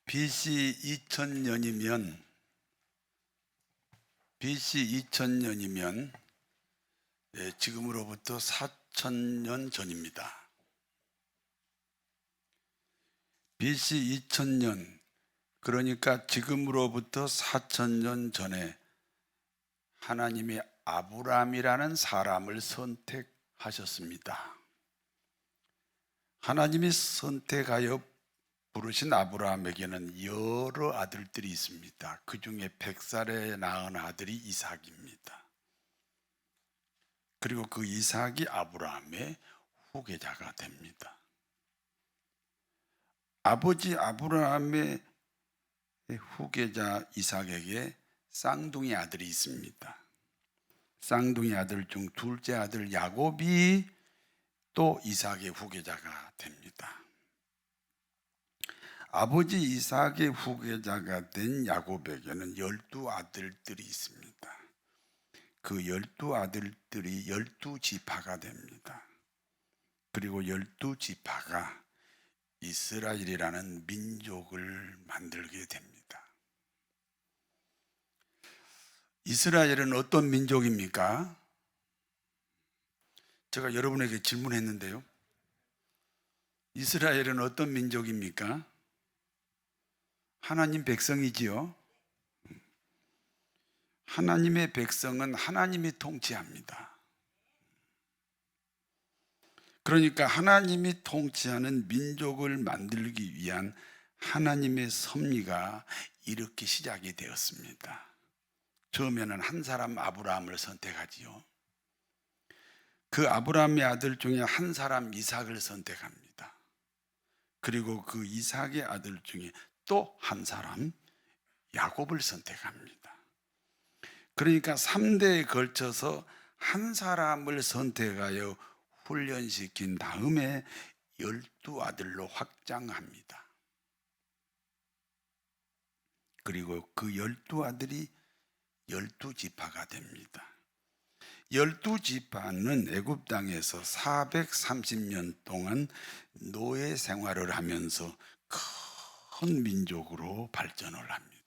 BC 2000년이면 지금으로부터 4000년 전입니다. BC 2000년, 그러니까 지금으로부터 4000년 전에 하나님이 아브라함이라는 사람을 선택하셨습니다. 하나님이 선택하여 부르신 아브라함에게는 여러 아들들이 있습니다. 그 중에 100살에 낳은 아들이 이삭입니다. 그리고 그 이삭이 아브라함의 후계자가 됩니다. 아버지 아브라함의 후계자 이삭에게 쌍둥이 아들이 있습니다. 쌍둥이 아들 중 둘째 아들 야곱이 또 이삭의 후계자가 됩니다. 아버지 이삭의 후계자가 된 야곱에게는 12아들들이 있습니다. 그 12아들들이 12지파가 됩니다. 그리고 12지파가 이스라엘이라는 민족을 만들게 됩니다. 이스라엘은 어떤 민족입니까? 제가 여러분에게 질문했는데요. 이스라엘은 어떤 민족입니까? 하나님 백성이지요. 하나님의 백성은 하나님이 통치합니다. 그러니까 하나님이 통치하는 민족을 만들기 위한 하나님의 섭리가 이렇게 시작이 되었습니다. 처음에는 한 사람 아브라함을 선택하지요. 그 아브라함의 아들 중에 한 사람 이삭을 선택합니다. 그리고 그 이삭의 아들 중에 또 한 사람 야곱을 선택합니다. 그러니까 3대에 걸쳐서 한 사람을 선택하여 훈련시킨 다음에 12아들로 확장합니다. 그리고 그 12아들이 12지파가 됩니다. 12지파는 애굽 땅에서 430년 동안 노예 생활을 하면서 큰 민족으로 발전을 합니다.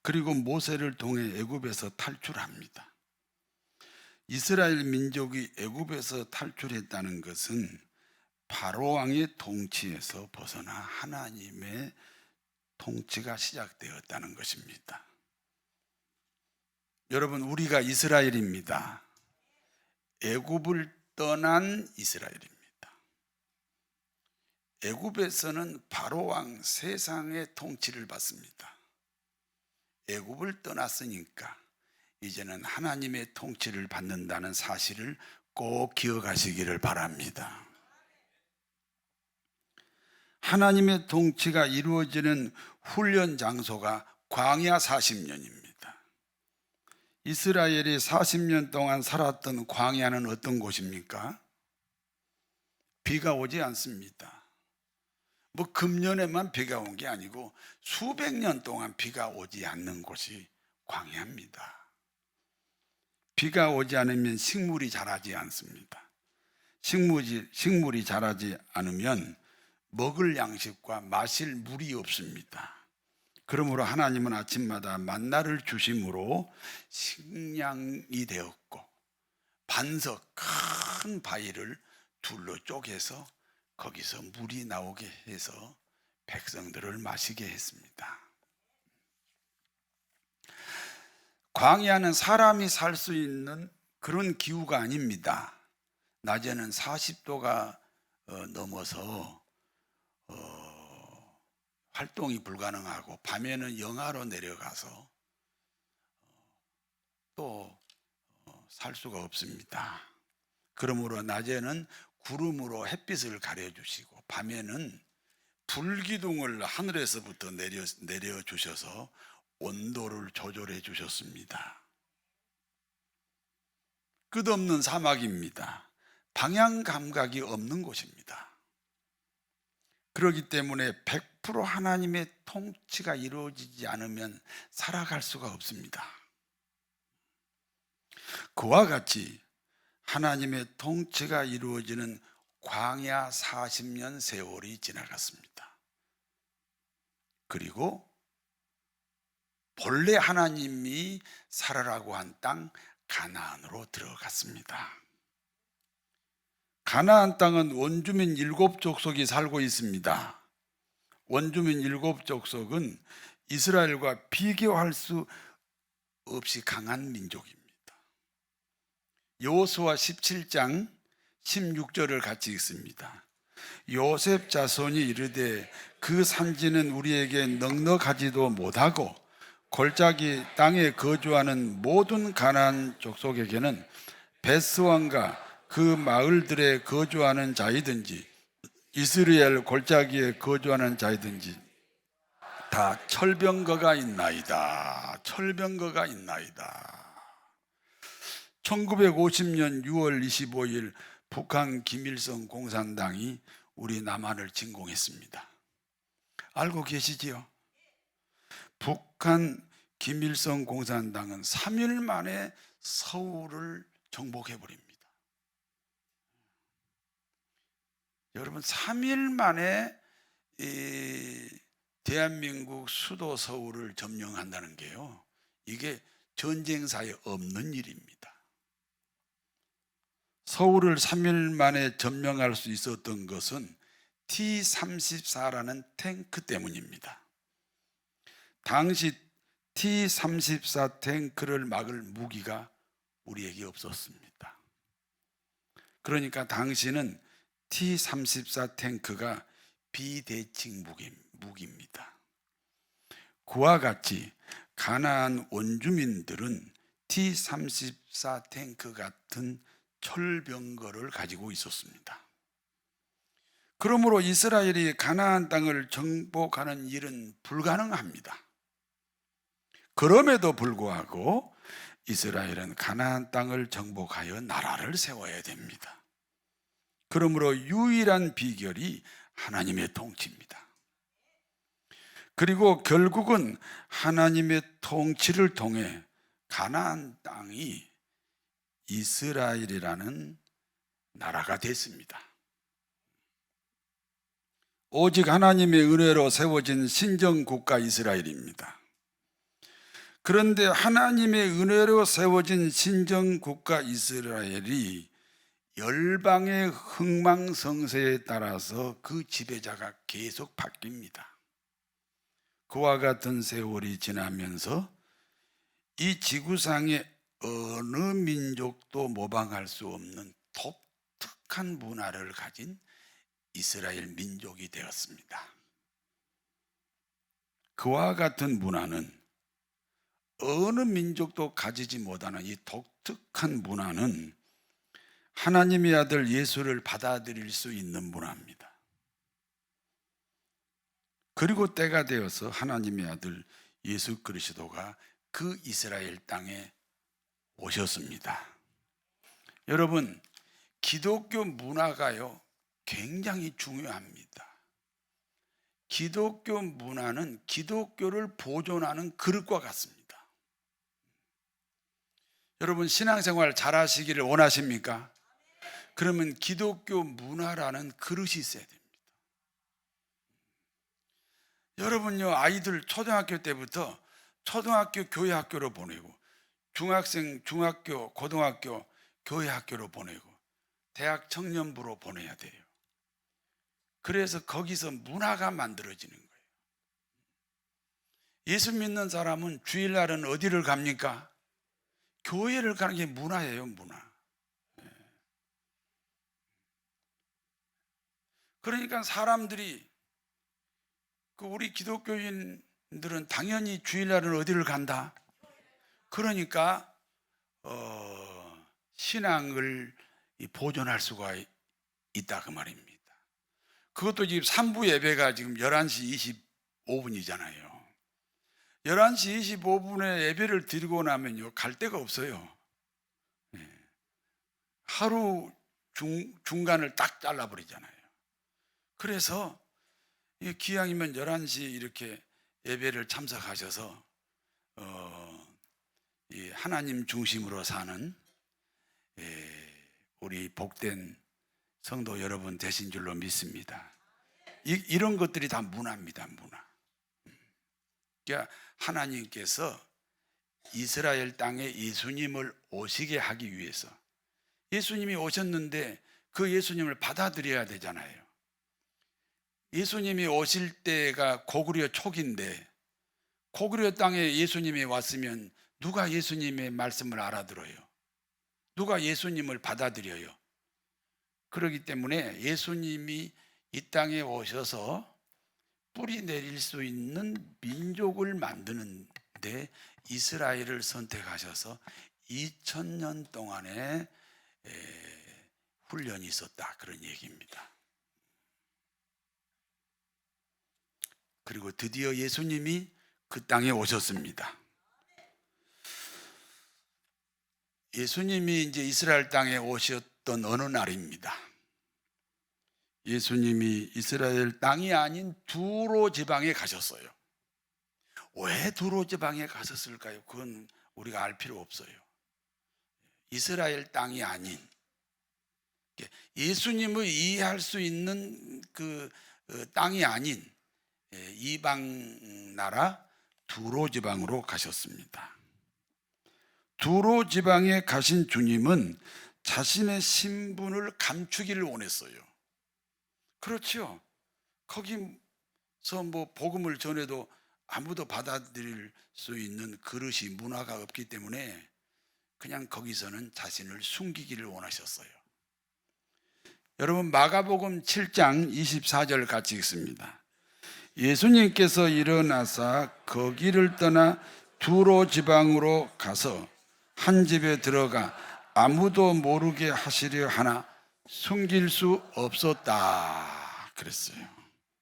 그리고 모세를 통해 애굽에서 탈출합니다. 이스라엘 민족이 애굽에서 탈출했다는 것은 바로 왕의 통치에서 벗어나 하나님의 통치가 시작되었다는 것입니다. 여러분, 우리가 이스라엘입니다. 애굽을 떠난 이스라엘입니다. 애굽에서는 바로 왕 세상의 통치를 받습니다. 애굽을 떠났으니까 이제는 하나님의 통치를 받는다는 사실을 꼭 기억하시기를 바랍니다. 하나님의 통치가 이루어지는 훈련 장소가 광야 40년입니다. 이스라엘이 40년 동안 살았던 광야는 어떤 곳입니까? 비가 오지 않습니다. 뭐 금년에만 비가 온 게 아니고 수백 년 동안 비가 오지 않는 곳이 광야입니다. 비가 오지 않으면 식물이 자라지 않습니다. 식물이 자라지 않으면 먹을 양식과 마실 물이 없습니다. 그러므로 하나님은 아침마다 만나를 주심으로 식량이 되었고, 반석 큰 바위를 둘로 쪼개서 거기서 물이 나오게 해서 백성들을 마시게 했습니다. 광야는 사람이 살 수 있는 그런 기후가 아닙니다. 낮에는 40도가 넘어서 활동이 불가능하고, 밤에는 영하로 내려가서 또 살 수가 없습니다. 그러므로 낮에는 구름으로 햇빛을 가려주시고, 밤에는 불기둥을 하늘에서부터 내려주셔서 온도를 조절해 주셨습니다. 끝없는 사막입니다. 방향 감각이 없는 곳입니다. 그렇기 때문에 100% 하나님의 통치가 이루어지지 않으면 살아갈 수가 없습니다. 그와 같이 하나님의 통치가 이루어지는 광야 40년 세월이 지나갔습니다. 그리고 본래 하나님이 살아라고 한 땅 가나안으로 들어갔습니다. 가나안 땅은 원주민 7족속이 살고 있습니다. 원주민 7족속은 이스라엘과 비교할 수 없이 강한 민족입니다. 여호수아 17장 16절을 같이 읽습니다. 요셉 자손이 이르되 그 산지는 우리에게 넉넉하지도 못하고 골짜기 땅에 거주하는 모든 가나안 족속에게는 벳스왕과 그 마을들에 거주하는 자이든지 이스라엘 골짜기에 거주하는 자이든지 다 철병거가 있나이다. 철병거가 있나이다. 1950년 6월 25일 북한 김일성 공산당이 우리 남한을 침공했습니다. 알고 계시지요? 북한 김일성 공산당은 3일 만에 서울을 정복해버립니다. 여러분, 3일 만에 이 대한민국 수도 서울을 점령한다는 게요, 이게 전쟁사에 없는 일입니다. 서울을 3일 만에 점령할 수 있었던 것은 T-34라는 탱크 때문입니다. 당시 T-34 탱크를 막을 무기가 우리에게 없었습니다. 그러니까 당시는 T-34 탱크가 비대칭 무기입니다. 그와 같이 가나안 원주민들은 T-34 탱크 같은 철병거를 가지고 있었습니다. 그러므로 이스라엘이 가나안 땅을 정복하는 일은 불가능합니다. 그럼에도 불구하고 이스라엘은 가나안 땅을 정복하여 나라를 세워야 됩니다. 그러므로 유일한 비결이 하나님의 통치입니다. 그리고 결국은 하나님의 통치를 통해 가나안 땅이 이스라엘이라는 나라가 됐습니다. 오직 하나님의 은혜로 세워진 신정국가 이스라엘입니다. 그런데 하나님의 은혜로 세워진 신정국가 이스라엘이 열방의 흥망성쇠에 따라서 그 지배자가 계속 바뀝니다. 그와 같은 세월이 지나면서 이 지구상의 어느 민족도 모방할 수 없는 독특한 문화를 가진 이스라엘 민족이 되었습니다. 그와 같은 문화는, 어느 민족도 가지지 못하는 이 독특한 문화는 하나님의 아들 예수를 받아들일 수 있는 문화입니다. 그리고 때가 되어서 하나님의 아들 예수 그리스도가 그 이스라엘 땅에 오셨습니다. 여러분, 기독교 문화가요, 굉장히 중요합니다. 기독교 문화는 기독교를 보존하는 그릇과 같습니다. 여러분, 신앙생활 잘 하시기를 원하십니까? 그러면 기독교 문화라는 그릇이 있어야 됩니다. 여러분요, 아이들 초등학교 때부터 초등학교 교회 학교로 보내고, 중학생 중학교 고등학교 교회 학교로 보내고, 대학 청년부로 보내야 돼요. 그래서 거기서 문화가 만들어지는 거예요. 예수 믿는 사람은 주일날은 어디를 갑니까? 교회를 가는 게 문화예요, 문화. 그러니까 사람들이, 우리 기독교인들은 당연히 주일날은 어디를 간다? 그러니까 신앙을 보존할 수가 있다, 그 말입니다. 그것도 지금 3부 예배가 지금 11시 25분이잖아요. 11시 25분에 예배를 드리고 나면요, 갈 데가 없어요. 하루 중간을 딱 잘라버리잖아요. 그래서 기왕이면 11시 이렇게 예배를 참석하셔서 이 하나님 중심으로 사는 우리 복된 성도 여러분 되신 줄로 믿습니다. 이런 것들이 다 문화입니다. 문화. 그러니까 하나님께서 이스라엘 땅에 예수님을 오시게 하기 위해서, 예수님이 오셨는데 그 예수님을 받아들여야 되잖아요. 예수님이 오실 때가 고구려 초기인데 고구려 땅에 예수님이 왔으면 누가 예수님의 말씀을 알아들어요? 누가 예수님을 받아들여요? 그렇기 때문에 예수님이 이 땅에 오셔서 뿌리 내릴 수 있는 민족을 만드는데 이스라엘을 선택하셔서 2000년 동안의 훈련이 있었다, 그런 얘기입니다. 그리고 드디어 예수님이 그 땅에 오셨습니다. 예수님이 이제 이스라엘 땅에 오셨던 어느 날입니다. 예수님이 이스라엘 땅이 아닌 두로 지방에 가셨어요. 왜 두로 지방에 가셨을까요? 그건 우리가 알 필요 없어요. 이스라엘 땅이 아닌, 예수님을 이해할 수 있는 그 땅이 아닌 이방 나라 두로 지방으로 가셨습니다. 두로 지방에 가신 주님은 자신의 신분을 감추기를 원했어요. 그렇죠. 거기서 뭐 복음을 전해도 아무도 받아들일 수 있는 그릇이, 문화가 없기 때문에 그냥 거기서는 자신을 숨기기를 원하셨어요. 여러분, 마가복음 7장 24절 같이 읽습니다. 예수님께서 일어나사 거기를 떠나 두로 지방으로 가서 한 집에 들어가 아무도 모르게 하시려 하나 숨길 수 없었다 그랬어요.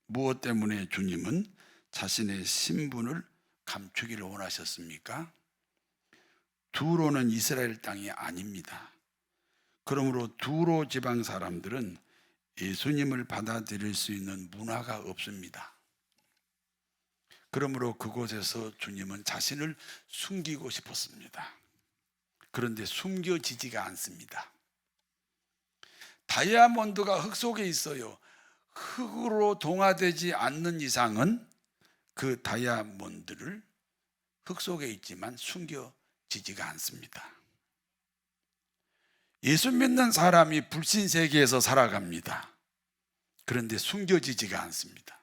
무엇 때문에 주님은 자신의 신분을 감추기를 원하셨습니까? 두로는 이스라엘 땅이 아닙니다. 그러므로 두로 지방 사람들은 예수님을 받아들일 수 있는 문화가 없습니다. 그러므로 그곳에서 주님은 자신을 숨기고 싶었습니다. 그런데 숨겨지지가 않습니다. 다이아몬드가 흙 속에 있어요. 흙으로 동화되지 않는 이상은 그 다이아몬드를 흙 속에 있지만 숨겨지지가 않습니다. 예수 믿는 사람이 불신 세계에서 살아갑니다. 그런데 숨겨지지가 않습니다.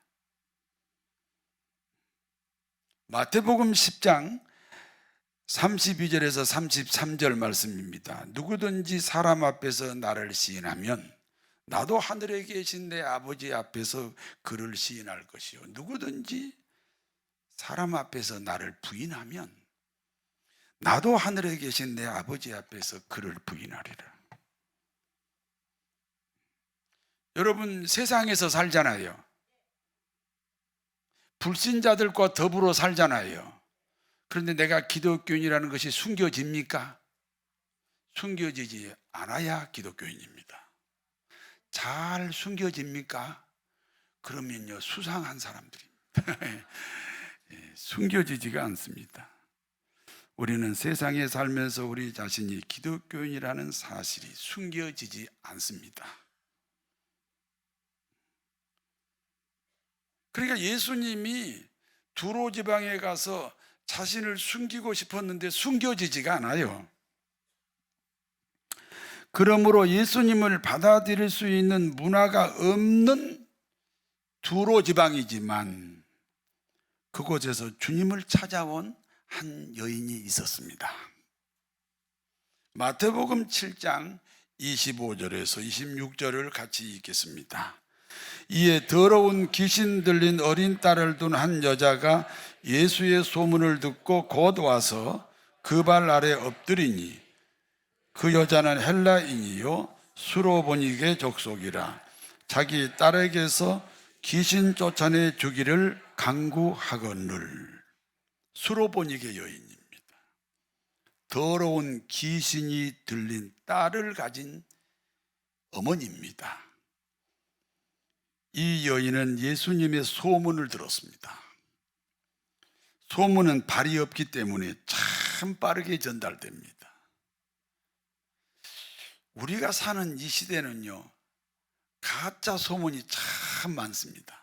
마태복음 10장 32절에서 33절 말씀입니다. 누구든지 사람 앞에서 나를 시인하면 나도 하늘에 계신 내 아버지 앞에서 그를 시인할 것이요, 누구든지 사람 앞에서 나를 부인하면 나도 하늘에 계신 내 아버지 앞에서 그를 부인하리라. 여러분, 세상에서 살잖아요. 불신자들과 더불어 살잖아요. 그런데 내가 기독교인이라는 것이 숨겨집니까? 숨겨지지 않아야 기독교인입니다. 잘 숨겨집니까? 그러면요, 수상한 사람들입니다. 숨겨지지가 않습니다. 우리는 세상에 살면서 우리 자신이 기독교인이라는 사실이 숨겨지지 않습니다. 그러니까 예수님이 두로 지방에 가서 자신을 숨기고 싶었는데 숨겨지지가 않아요. 그러므로 예수님을 받아들일 수 있는 문화가 없는 두로 지방이지만 그곳에서 주님을 찾아온 한 여인이 있었습니다. 마태복음 7장 25절에서 26절을 같이 읽겠습니다. 이에 더러운 귀신 들린 어린 딸을 둔 한 여자가 예수의 소문을 듣고 곧 와서 그 발 아래 엎드리니, 그 여자는 헬라인이요 수로보니게 족속이라 자기 딸에게서 귀신 쫓아내 주기를 간구하거늘. 수로보니게 여인입니다. 더러운 귀신이 들린 딸을 가진 어머니입니다. 이 여인은 예수님의 소문을 들었습니다. 소문은 발이 없기 때문에 참 빠르게 전달됩니다. 우리가 사는 이 시대는요, 가짜 소문이 참 많습니다.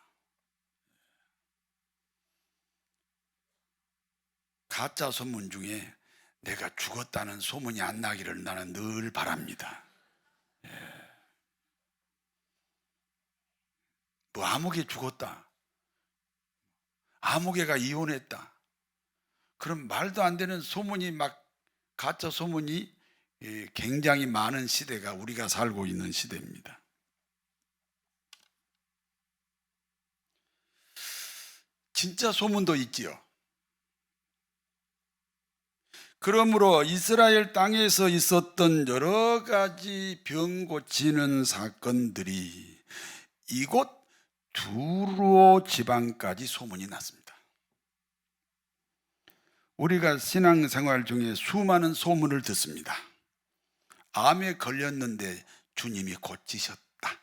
가짜 소문 중에 내가 죽었다는 소문이 안 나기를 나는 늘 바랍니다. 뭐 아무개 죽었다, 아무개가 이혼했다, 그런 말도 안 되는 소문이 막 가짜 소문이 굉장히 많은 시대가 우리가 살고 있는 시대입니다. 진짜 소문도 있지요. 그러므로 이스라엘 땅에서 있었던 여러 가지 병 고치는 사건들이 이곳 두로 지방까지 소문이 났습니다. 우리가 신앙생활 중에 수많은 소문을 듣습니다. 암에 걸렸는데 주님이 고치셨다.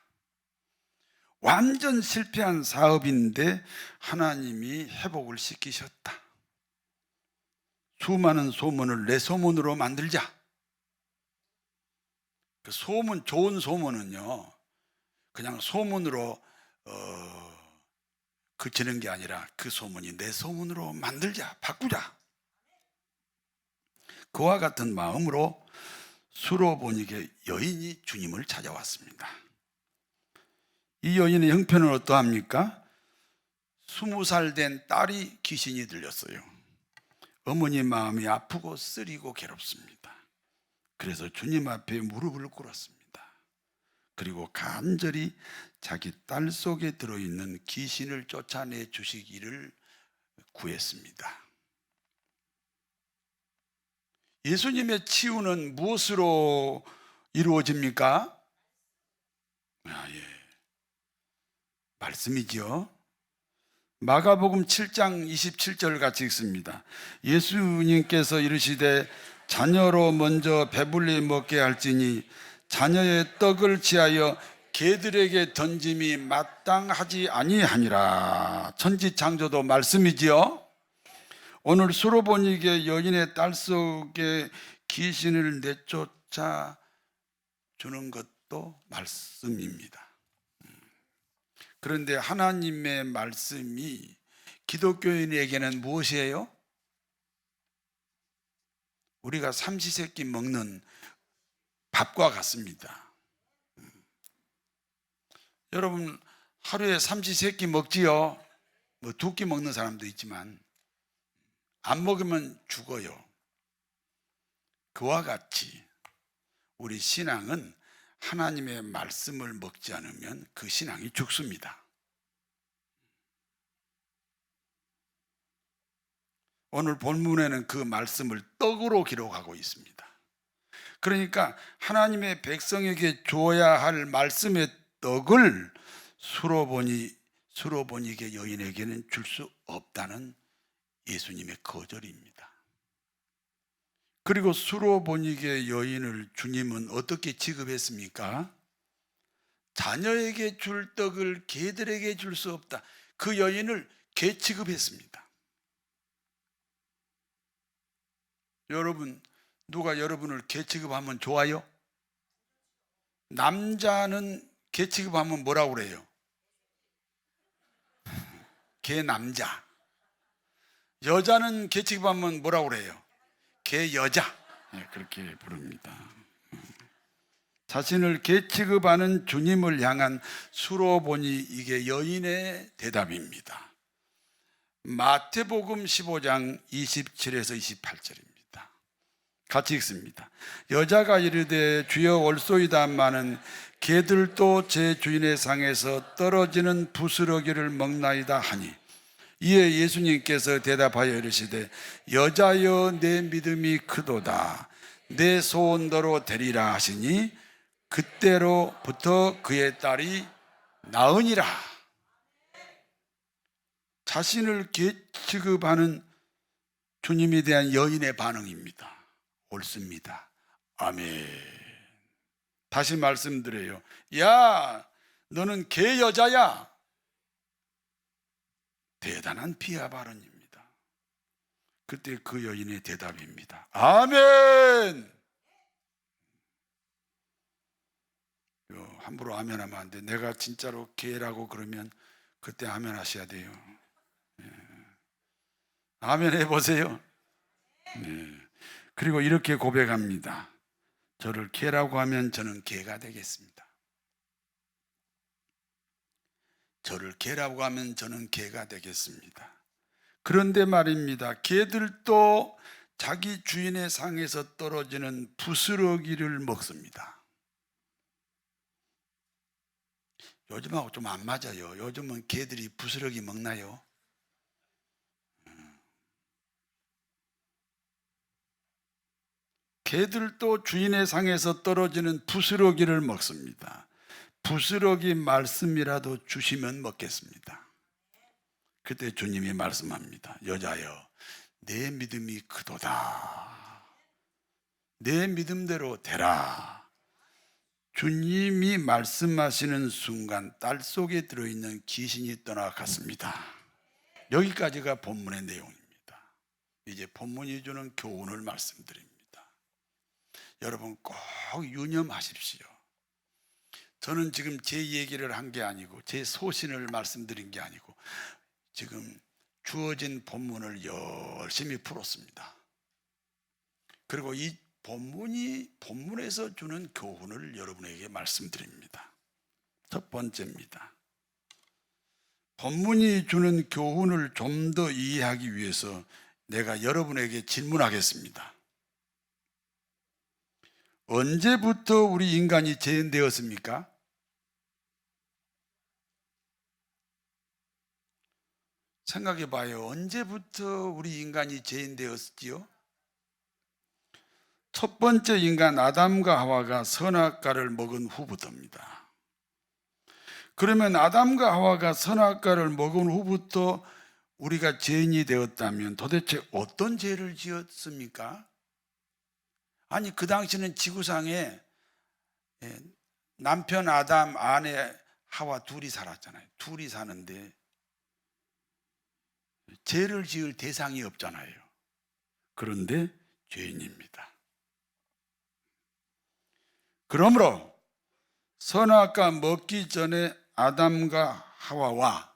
완전 실패한 사업인데 하나님이 회복을 시키셨다. 수많은 소문을 내 소문으로 만들자. 그 소문, 좋은 소문은요, 그냥 소문으로 그치는 게 아니라 그 소문이 내 소문으로 만들자, 바꾸자. 그와 같은 마음으로 수로보니게 여인이 주님을 찾아왔습니다. 이 여인의 형편은 어떠합니까? 20살 된 딸이 귀신이 들렸어요. 어머니 마음이 아프고 쓰리고 괴롭습니다. 그래서 주님 앞에 무릎을 꿇었습니다. 그리고 간절히 자기 딸 속에 들어있는 귀신을 쫓아내 주시기를 구했습니다. 예수님의 치유는 무엇으로 이루어집니까? 말씀이죠. 마가복음 7장 27절 같이 읽습니다. 예수님께서 이르시되 자녀로 먼저 배불리 먹게 할지니 자녀의 떡을 취하여 개들에게 던짐이 마땅하지 아니하니라. 천지창조도 말씀이지요. 오늘 수로보니게 여인의 딸 속에 귀신을 내쫓아 주는 것도 말씀입니다. 그런데 하나님의 말씀이 기독교인에게는 무엇이에요? 우리가 삼시세끼 먹는 밥과 같습니다. 여러분 하루에 삼시세끼 먹지요? 뭐 2끼 먹는 사람도 있지만 안 먹으면 죽어요. 그와 같이 우리 신앙은 하나님의 말씀을 먹지 않으면 그 신앙이 죽습니다. 오늘 본문에는 그 말씀을 떡으로 기록하고 있습니다. 그러니까 하나님의 백성에게 줘야 할 말씀의 떡을 수로보니게 여인에게는 줄 수 없다는 예수님의 거절입니다. 그리고 수로보니게 여인을 주님은 어떻게 취급했습니까? 자녀에게 줄 떡을 개들에게 줄 수 없다. 그 여인을 개 취급했습니다. 여러분, 누가 여러분을 개 취급하면 좋아요? 남자는 개 취급하면 뭐라고 그래요? 개 남자. 여자는 개 취급하면 뭐라고 그래요? 개 여자. 그렇게 부릅니다. 자신을 개 취급하는 주님을 향한 수로보니 이게 여인의 대답입니다. 마태복음 15장 27에서 28절입니다. 같이 읽습니다. 여자가 이르되 주여 올소이다마는 개들도 제 주인의 상에서 떨어지는 부스러기를 먹나이다 하니 이에 예수님께서 대답하여 이르시되 여자여 내 믿음이 크도다 내 소원대로 되리라 하시니 그때로부터 그의 딸이 나으니라. 자신을 개 취급하는 주님에 대한 여인의 반응입니다. 옳습니다. 아멘. 다시 말씀드려요. 야, 너는 개 여자야. 대단한 비하 발언입니다. 그때 그 여인의 대답입니다. 아멘. 함부로 아멘하면 안 돼. 내가 진짜로 개라고 그러면 그때 아멘하셔야 돼요. 아멘 해보세요. 그리고 이렇게 고백합니다. 저를 개라고 하면 저는 개가 되겠습니다. 저를 개라고 하면 저는 개가 되겠습니다. 그런데 말입니다. 개들도 자기 주인의 상에서 떨어지는 부스러기를 먹습니다. 요즘하고 좀 안 맞아요. 요즘은 개들이 부스러기 먹나요? 개들도 주인의 상에서 떨어지는 부스러기를 먹습니다. 부스러기 말씀이라도 주시면 먹겠습니다. 그때 주님이 말씀합니다. 여자여, 내 믿음이 크도다. 내 믿음대로 되라. 주님이 말씀하시는 순간 딸 속에 들어있는 귀신이 떠나갔습니다. 여기까지가 본문의 내용입니다. 이제 본문이 주는 교훈을 말씀드립니다. 여러분 꼭 유념하십시오. 저는 지금 제 얘기를 한 게 아니고 제 소신을 말씀드린 게 아니고 지금 주어진 본문을 열심히 풀었습니다. 그리고 이 본문에서 주는 교훈을 여러분에게 말씀드립니다. 첫 번째입니다. 본문이 주는 교훈을 좀 더 이해하기 위해서 내가 여러분에게 질문하겠습니다. 언제부터 우리 인간이 죄인되었습니까? 생각해 봐요. 언제부터 우리 인간이 죄인되었지요? 첫 번째 인간 아담과 하와가 선악과를 먹은 후부터입니다. 그러면 아담과 하와가 선악과를 먹은 후부터 우리가 죄인이 되었다면 도대체 어떤 죄를 지었습니까? 아니 그 당시는 지구상에 남편 아담, 아내 하와 둘이 살았잖아요. 둘이 사는데 죄를 지을 대상이 없잖아요. 그런데 죄인입니다. 그러므로 선악과 먹기 전에 아담과 하와와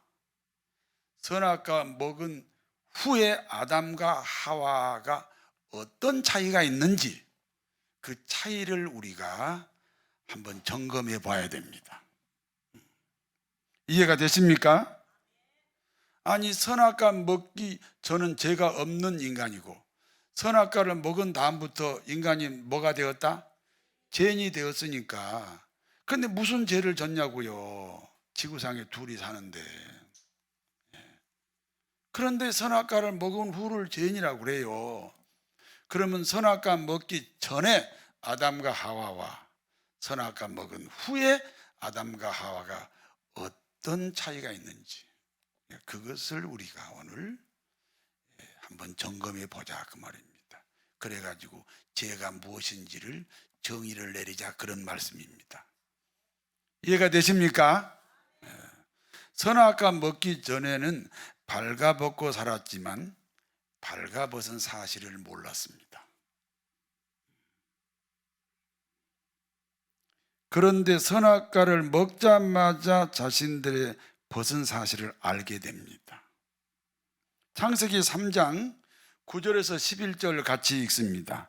선악과 먹은 후에 아담과 하와가 어떤 차이가 있는지 그 차이를 우리가 한번 점검해 봐야 됩니다. 이해가 되십니까? 아니 선악과 먹기 저는 죄가 없는 인간이고 선악과를 먹은 다음부터 인간이 뭐가 되었다? 죄인이 되었으니까. 근데 무슨 죄를 졌냐고요? 지구상에 둘이 사는데. 그런데 선악과를 먹은 후를 죄인이라고 그래요. 그러면 선악과 먹기 전에 아담과 하와와 선악과 먹은 후에 아담과 하와가 어떤 차이가 있는지 그것을 우리가 오늘 한번 점검해 보자 그 말입니다. 그래가지고 죄가 무엇인지를 정의를 내리자 그런 말씀입니다. 이해가 되십니까? 선악과 먹기 전에는 발가벗고 살았지만 발가벗은 사실을 몰랐습니다. 그런데 선악과를 먹자마자 자신들의 벗은 사실을 알게 됩니다. 창세기 3장 9절에서 11절 같이 읽습니다.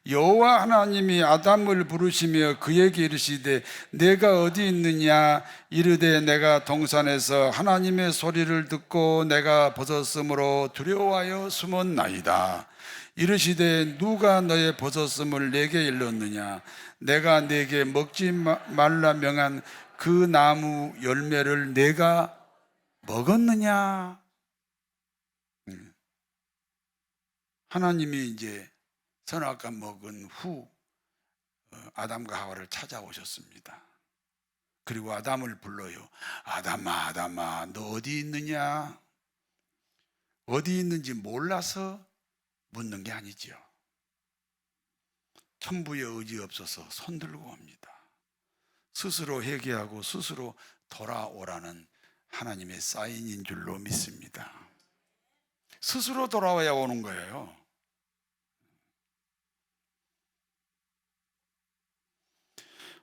여호와 하나님이 아담을 부르시며 그에게 이르시되 내가 어디 있느냐 이르되 내가 동산에서 하나님의 소리를 듣고 내가 벗었으므로 두려워하여 숨었나이다. 이르시되 누가 너의 벗었음을 내게 일렀느냐 내가 내게 먹지 말라 명한 그 나무 열매를 내가 먹었느냐. 하나님이 이제 선악과 먹은 후 아담과 하와를 찾아오셨습니다. 그리고 아담을 불러요. 아담아 아담아 너 어디 있느냐? 어디 있는지 몰라서 묻는 게 아니지요. 천부의 의지 없어서 손 들고 옵니다. 스스로 회개하고 스스로 돌아오라는 하나님의 사인인 줄로 믿습니다. 스스로 돌아와야 오는 거예요.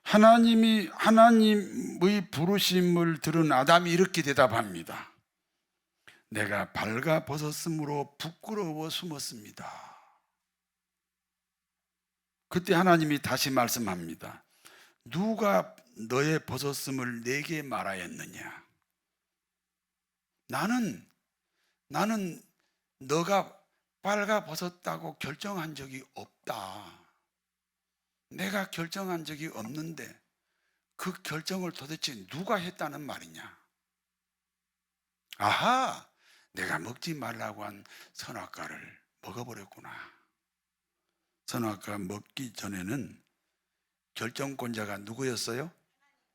하나님의 부르심을 들은 아담이 이렇게 대답합니다. 내가 발가 벗었으므로 부끄러워 숨었습니다. 그때 하나님이 다시 말씀합니다. 누가 너의 벗었음을 내게 말하였느냐? 나는 너가 발가 벗었다고 결정한 적이 없다. 내가 결정한 적이 없는데 그 결정을 도대체 누가 했다는 말이냐? 아하, 내가 먹지 말라고 한 선악과를 먹어버렸구나. 선악과 먹기 전에는 결정권자가 누구였어요?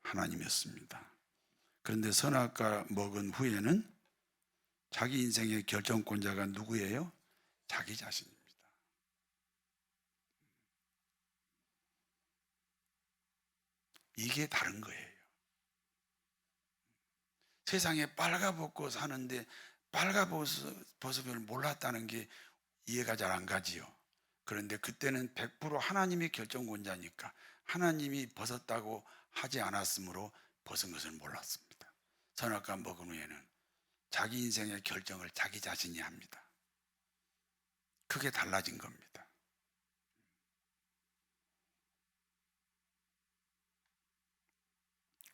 하나님이었습니다. 그런데 선악과 먹은 후에는 자기 인생의 결정권자가 누구예요? 자기 자신입니다. 이게 다른 거예요. 세상에 빨가벗고 사는데 빨가벗음을 몰랐다는 게 이해가 잘 안 가지요. 그런데 그때는 100% 하나님이 결정권자니까 하나님이 벗었다고 하지 않았으므로 벗은 것을 몰랐습니다. 선악과 먹은 후에는 자기 인생의 결정을 자기 자신이 합니다. 그게 달라진 겁니다.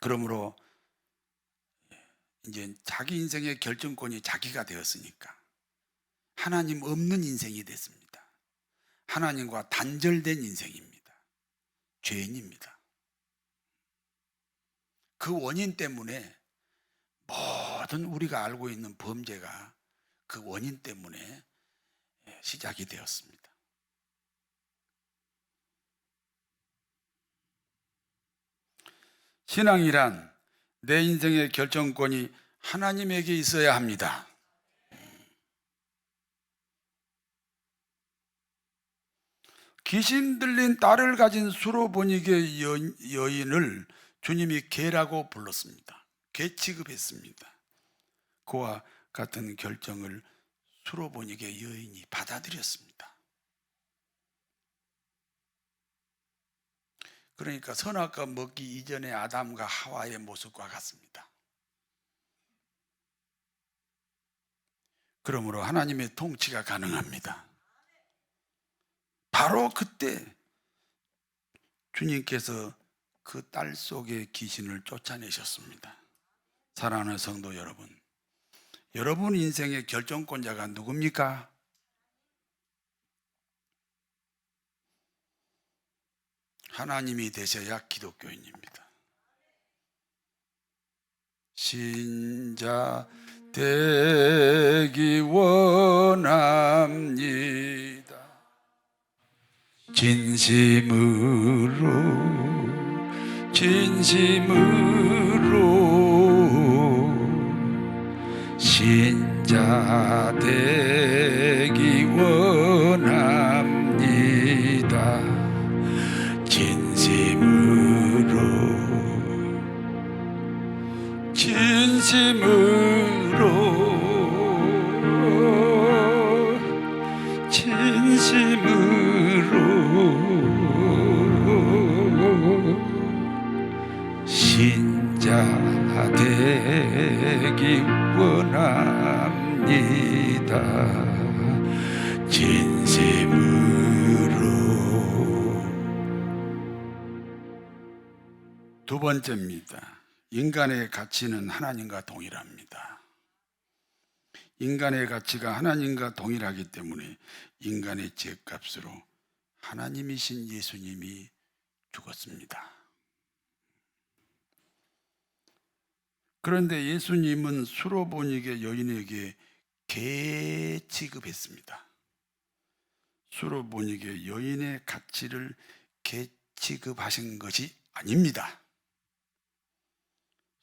그러므로 이제 자기 인생의 결정권이 자기가 되었으니까 하나님 없는 인생이 됐습니다. 하나님과 단절된 인생입니다. 죄인입니다. 그 원인 때문에 모든 우리가 알고 있는 범죄가 그 원인 때문에 시작이 되었습니다. 신앙이란 내 인생의 결정권이 하나님에게 있어야 합니다. 귀신 들린 딸을 가진 수로보니게 여인을 주님이 개라고 불렀습니다. 개 취급했습니다. 그와 같은 결정을 수로보니게 여인이 받아들였습니다. 그러니까 선악과 먹기 이전의 아담과 하와의 모습과 같습니다. 그러므로 하나님의 통치가 가능합니다. 바로 그때 주님께서 그 딸 속의 귀신을 쫓아내셨습니다. 사랑하는 성도 여러분, 여러분 인생의 결정권자가 누굽니까? 하나님이 되셔야 기독교인입니다. 신자 되기 원합니다. 진심으로 신자 되기 원합니다. 진심으로 신자 되기 원합니다. 진심으로. 두 번째입니다. 인간의 가치는 하나님과 동일합니다. 인간의 가치가 하나님과 동일하기 때문에 인간의 죄값으로 하나님이신 예수님이 죽었습니다. 그런데 예수님은 수로보니게 여인에게 개 취급했습니다. 수로보니게 여인의 가치를 개 취급하신 것이 아닙니다.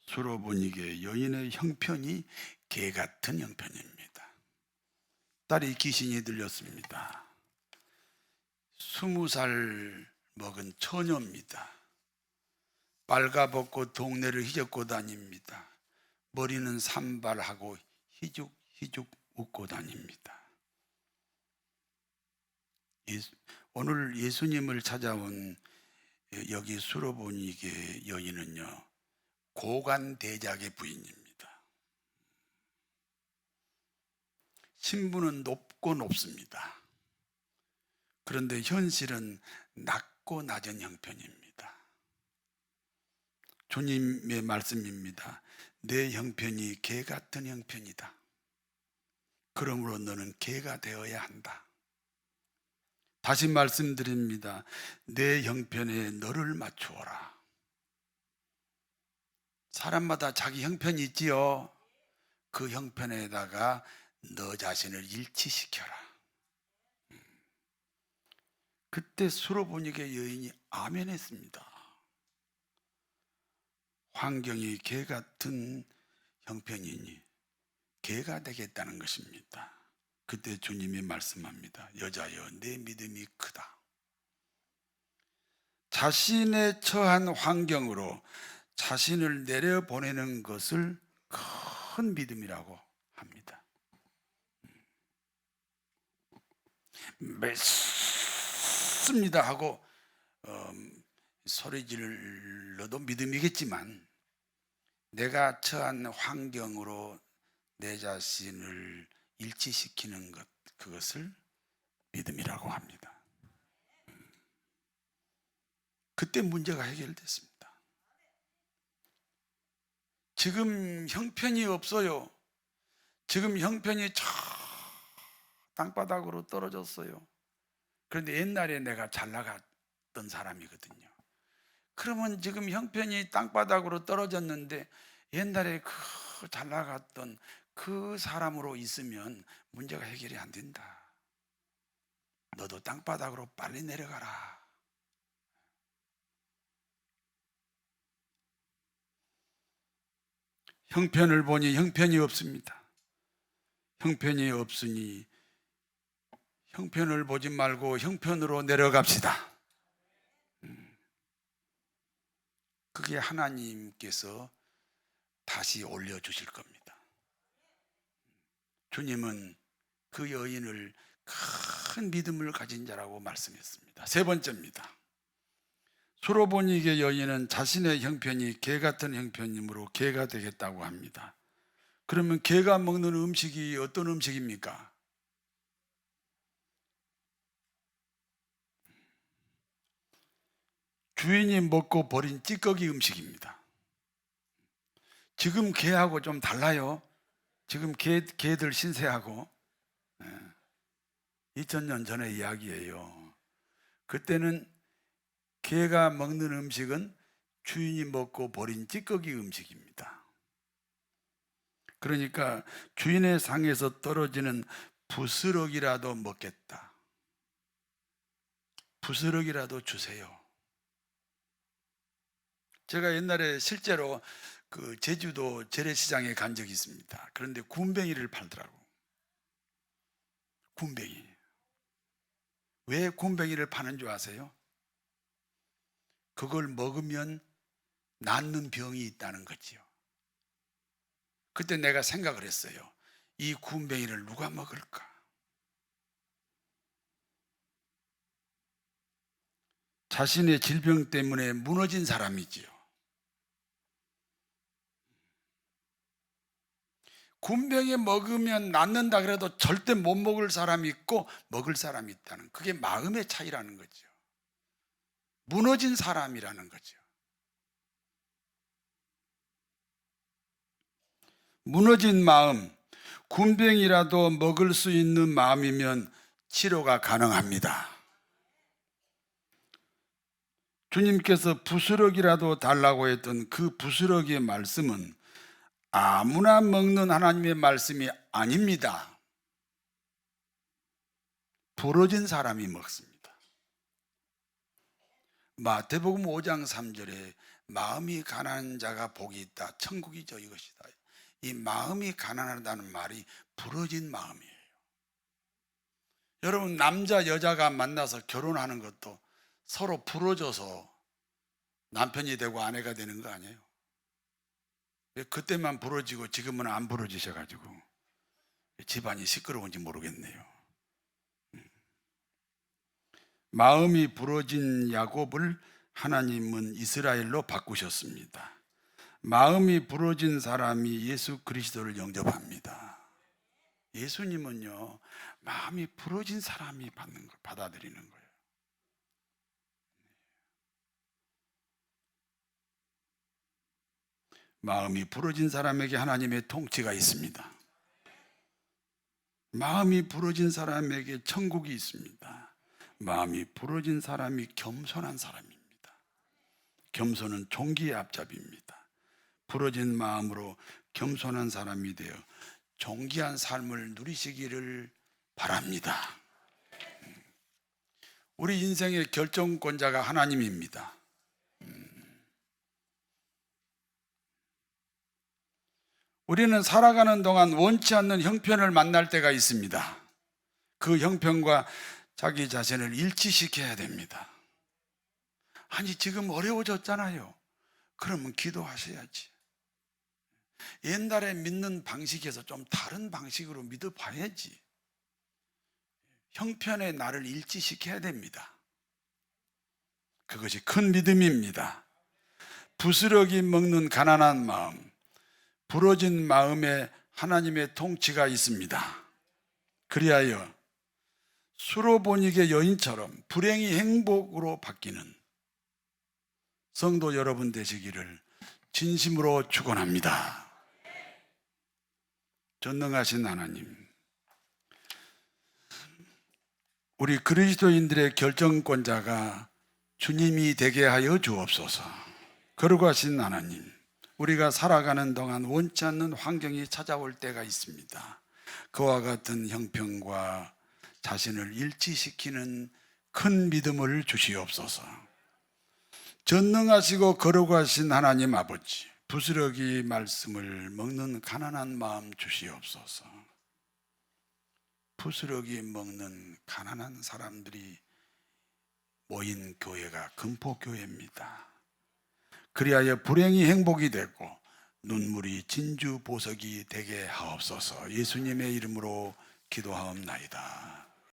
수로보니게 여인의 형편이 개 같은 형편입니다. 딸이 귀신이 들렸습니다. 20살 먹은 처녀입니다. 빨가벗고 동네를 휘젓고 다닙니다. 머리는 산발하고 희죽희죽 웃고 다닙니다. 오늘 예수님을 찾아온 여기 수로보니게 여인은요, 고관대작의 부인입니다. 신분은 높고 높습니다. 그런데 현실은 낮고 낮은 형편입니다. 주님의 말씀입니다. 내 형편이 개 같은 형편이다. 그러므로 너는 개가 되어야 한다. 다시 말씀드립니다. 내 형편에 너를 맞추어라. 사람마다 자기 형편이 있지요. 그 형편에다가 너 자신을 일치시켜라. 그때 수로보니게 여인이 아멘했습니다. 환경이 개 같은 형편이니 개가 되겠다는 것입니다. 그때 주님이 말씀합니다. 여자여, 내 믿음이 크다. 자신의 처한 환경으로 자신을 내려보내는 것을 큰 믿음이라고 합니다. 믿습니다 하고 소리 질러도 믿음이겠지만, 내가 처한 환경으로 내 자신을 일치시키는 것, 그것을 믿음이라고 합니다. 그때 문제가 해결됐습니다. 지금 형편이 없어요. 지금 형편이 저 땅바닥으로 떨어졌어요. 그런데 옛날에 내가 잘 나갔던 사람이거든요. 그러면 지금 형편이 땅바닥으로 떨어졌는데 옛날에 그 잘 나갔던 그 사람으로 있으면 문제가 해결이 안 된다. 너도 땅바닥으로 빨리 내려가라. 형편을 보니 형편이 없습니다. 형편이 없으니 형편을 보지 말고 형편으로 내려갑시다. 그게 하나님께서 다시 올려주실 겁니다. 주님은 그 여인을 큰 믿음을 가진 자라고 말씀했습니다. 세 번째입니다. 수로보니게 여인은 자신의 형편이 개 같은 형편이므로 개가 되겠다고 합니다. 그러면 개가 먹는 음식이 어떤 음식입니까? 주인이 먹고 버린 찌꺼기 음식입니다. 지금 개하고 좀 달라요. 지금 개들 신세하고 2000년 전의 이야기예요. 그때는 개가 먹는 음식은 주인이 먹고 버린 찌꺼기 음식입니다. 그러니까 주인의 상에서 떨어지는 부스러기라도 먹겠다. 부스러기라도 주세요. 제가 옛날에 실제로 그 제주도 재래시장에 간 적이 있습니다. 그런데 군뱅이를 팔더라고. 군뱅이. 왜 군뱅이를 파는 줄 아세요? 그걸 먹으면 낫는 병이 있다는 거지요. 그때 내가 생각을 했어요. 이 군뱅이를 누가 먹을까? 자신의 질병 때문에 무너진 사람이지요. 군뱅이 먹으면 낫는다 그래도 절대 못 먹을 사람이 있고 먹을 사람이 있다는, 그게 마음의 차이라는 거죠. 무너진 사람이라는 거죠. 무너진 마음, 군뱅이라도 먹을 수 있는 마음이면 치료가 가능합니다. 주님께서 부스러기라도 달라고 했던 그 부스러기의 말씀은 아무나 먹는 하나님의 말씀이 아닙니다. 부러진 사람이 먹습니다. 마태복음 5장 3절에 마음이 가난한 자가 복이 있다. 천국이죠, 이것이다. 이 마음이 가난하다는 말이 부러진 마음이에요. 여러분, 남자 여자가 만나서 결혼하는 것도 서로 부러져서 남편이 되고 아내가 되는 거 아니에요? 그때만 부러지고 지금은 안 부러지셔가지고 집안이 시끄러운지 모르겠네요. 마음이 부러진 야곱을 하나님은 이스라엘로 바꾸셨습니다. 마음이 부러진 사람이 예수 그리스도를 영접합니다. 예수님은요, 마음이 부러진 사람이 받는 걸 받아들이는 거예요. 마음이 부러진 사람에게 하나님의 통치가 있습니다. 마음이 부러진 사람에게 천국이 있습니다. 마음이 부러진 사람이 겸손한 사람입니다. 겸손은 종기의 앞잡이입니다. 부러진 마음으로 겸손한 사람이 되어 존귀한 삶을 누리시기를 바랍니다. 우리 인생의 결정권자가 하나님입니다. 우리는 살아가는 동안 원치 않는 형편을 만날 때가 있습니다. 그 형편과 자기 자신을 일치시켜야 됩니다. 아니, 지금 어려워졌잖아요. 그러면 기도하셔야지. 옛날에 믿는 방식에서 좀 다른 방식으로 믿어봐야지. 형편에 나를 일치시켜야 됩니다. 그것이 큰 믿음입니다. 부스러기 먹는 가난한 마음, 부러진 마음에 하나님의 통치가 있습니다. 그리하여 수로보니게 여인처럼 불행이 행복으로 바뀌는 성도 여러분 되시기를 진심으로 축원합니다. 전능하신 하나님, 우리 그리스도인들의 결정권자가 주님이 되게 하여 주옵소서. 거룩하신 하나님, 우리가 살아가는 동안 원치 않는 환경이 찾아올 때가 있습니다. 그와 같은 형편과 자신을 일치시키는 큰 믿음을 주시옵소서. 전능하시고 거룩하신 하나님 아버지, 부스러기 말씀을 먹는 가난한 마음 주시옵소서. 부스러기 먹는 가난한 사람들이 모인 교회가 금포교회입니다. 그리하여 불행이 행복이 되고 눈물이 진주 보석이 되게 하옵소서. 예수님의 이름으로 기도하옵나이다.